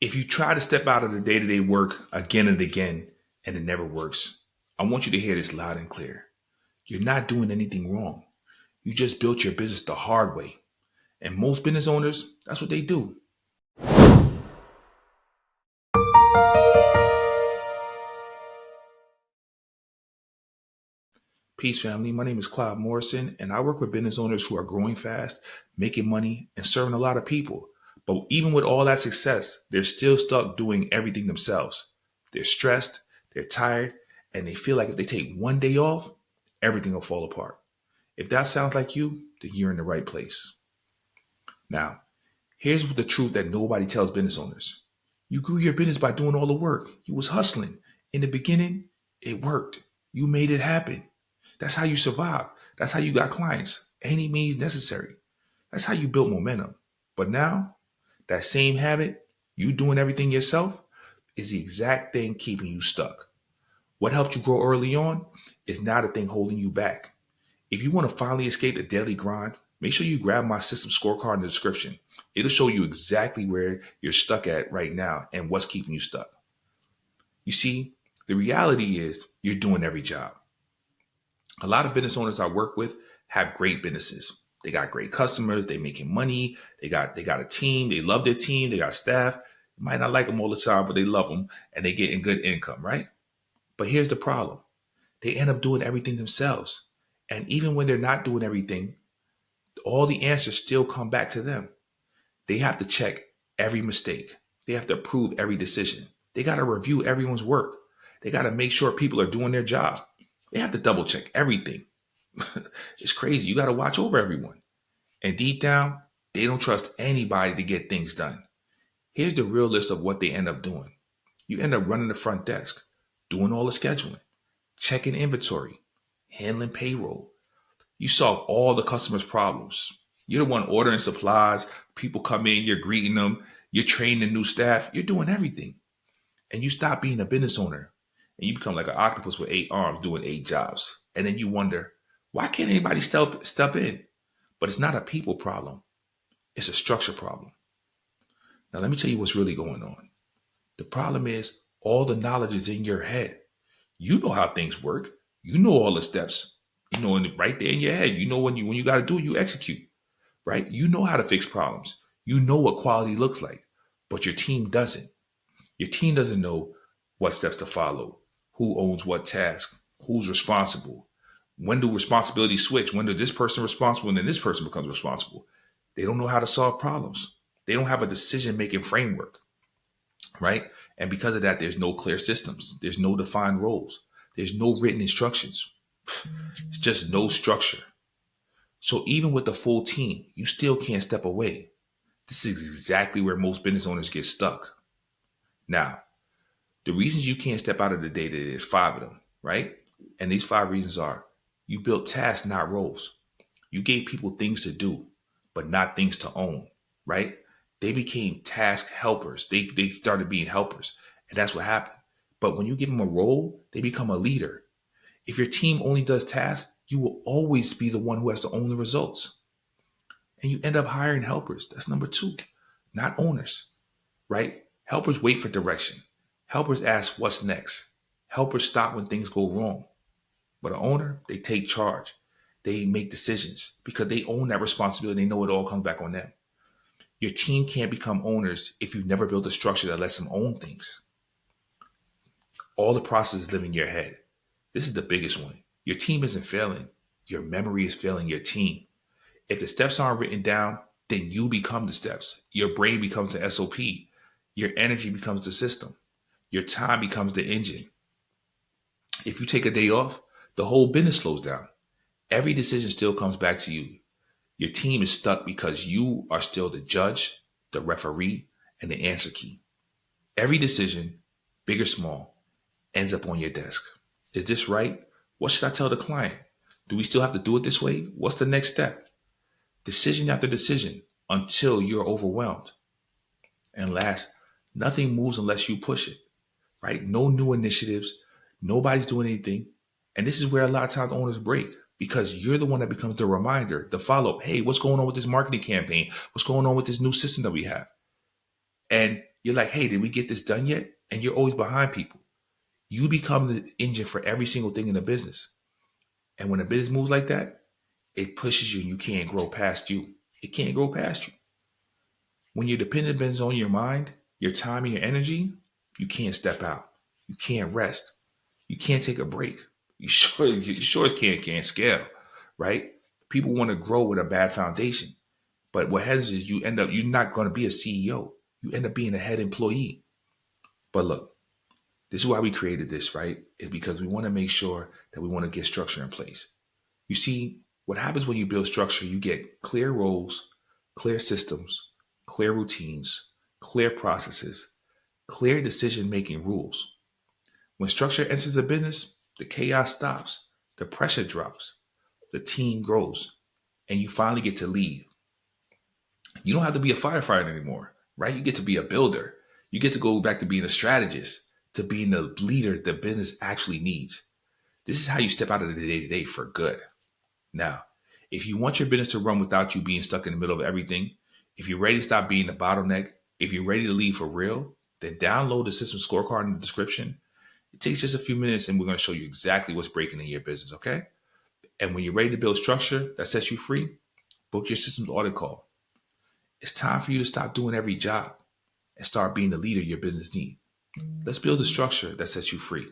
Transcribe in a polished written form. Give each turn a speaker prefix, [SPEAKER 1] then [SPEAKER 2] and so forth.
[SPEAKER 1] If you try to step out of the day-to-day work again and again and it never works, I want you to hear this loud and clear. You're not doing anything wrong. You just built your business the hard way. And most business owners, that's what they do. Peace, family. My name is Clive Morrison, and I work with business owners who are growing fast, making money, and serving a lot of people. But even with all that success, they're still stuck doing everything themselves. They're stressed, they're tired, and they feel like if they take one day off, everything will fall apart. If that sounds like you, then you're in the right place. Now, here's the truth that nobody tells business owners. You grew your business by doing all the work. You was hustling. In the beginning, it worked. You made it happen. That's how you survived. That's how you got clients. Any means necessary. That's how you built momentum. But now, that same habit, you doing everything yourself, is the exact thing keeping you stuck. What helped you grow early on is now the thing holding you back. If you want to finally escape the daily grind, make sure you grab my system scorecard in the description. It'll show you exactly where you're stuck at right now and what's keeping you stuck. You see, the reality is you're doing every job. A lot of business owners I work with have great businesses. They got great customers, they making money, they got a team, they love their team, they got staff. You might not like them all the time, but they love them and they getting good income, right? But here's the problem. They end up doing everything themselves. And even when they're not doing everything, all the answers still come back to them. They have to check every mistake. They have to approve every decision. They got to review everyone's work. They got to make sure people are doing their job. They have to double check everything. It's crazy. You got to watch over everyone. And deep down, they don't trust anybody to get things done. Here's the real list of what they end up doing. You end up running the front desk, doing all the scheduling, checking inventory, handling payroll. You solve all the customers' problems. You're the one ordering supplies. People come in, you're greeting them, you're training new staff, you're doing everything. And you stop being a business owner and you become like an octopus with 8 arms doing 8 jobs. And then you wonder, why can't anybody step in? But it's not a people problem. It's a structure problem. Now, let me tell you what's really going on. The problem is all the knowledge is in your head. You know how things work. You know all the steps. You know, right there in your head. You know when you got to do it, you execute. Right? You know how to fix problems. You know what quality looks like, but your team doesn't. Your team doesn't know what steps to follow, who owns what task, who's responsible. When do responsibilities switch? When does this person responsible and then this person becomes responsible? They don't know how to solve problems. They don't have a decision-making framework, right? And because of that, there's no clear systems. There's no defined roles. There's no written instructions. It's just no structure. So even with the full team, you still can't step away. This is exactly where most business owners get stuck. Now, the reasons you can't step out of the data, there's 5 of them, right? And these 5 reasons are you built tasks, not roles. You gave people things to do, but not things to own, right? They became task helpers. They started being helpers, and that's what happened. But when you give them a role, they become a leader. If your team only does tasks, you will always be the one who has to own the results. And you end up hiring helpers. That's number 2, not owners, right? Helpers wait for direction. Helpers ask what's next. Helpers stop when things go wrong. But an owner, they take charge. They make decisions because they own that responsibility. They know it all comes back on them. Your team can't become owners if you've never built a structure that lets them own things. All the processes live in your head. This is the biggest one. Your team isn't failing. Your memory is failing your team. If the steps aren't written down, then you become the steps. Your brain becomes the SOP. Your energy becomes the system. Your time becomes the engine. If you take a day off, the whole business slows down. Every decision still comes back to you. Your team is stuck because you are still the judge, the referee, and the answer key. Every decision, big or small, ends up on your desk. Is this right? What should I tell the client? Do we still have to do it this way? What's the next step? Decision after decision until you're overwhelmed. And last, nothing moves unless you push it, right? No new initiatives. Nobody's doing anything. And this is where a lot of times owners break because you're the one that becomes the reminder, the follow up. Hey, what's going on with this marketing campaign? What's going on with this new system that we have? And You're like, hey, did we get this done yet? And you're always behind people. You become the engine for every single thing in the business. And when a business moves like that, it pushes you and you can't grow past you. It can't grow past you. When your dependent is on your mind, your time and your energy, you can't step out. You can't rest. You can't take a break. You sure can't scale, right? People want to grow with a bad foundation. But what happens is you're not going to be a CEO. You end up being a head employee. But look, this is why we created this, right? Is because we want to make sure that we want to get structure in place. You see, what happens when you build structure, you get clear roles, clear systems, clear routines, clear processes, clear decision making rules. When structure enters the business, the chaos stops, the pressure drops, the team grows, and you finally get to lead. You don't have to be a firefighter anymore, right? You get to be a builder. You get to go back to being a strategist, to being the leader the business actually needs. This is how you step out of the day to day for good. Now, if you want your business to run without you being stuck in the middle of everything, if you're ready to stop being the bottleneck, if you're ready to lead for real, then download the system scorecard in the description. It takes just a few minutes and we're going to show you exactly what's breaking in your business, okay? And when you're ready to build structure that sets you free, book your systems audit call. It's time for you to stop doing every job and start being the leader your business needs. Let's build a structure that sets you free.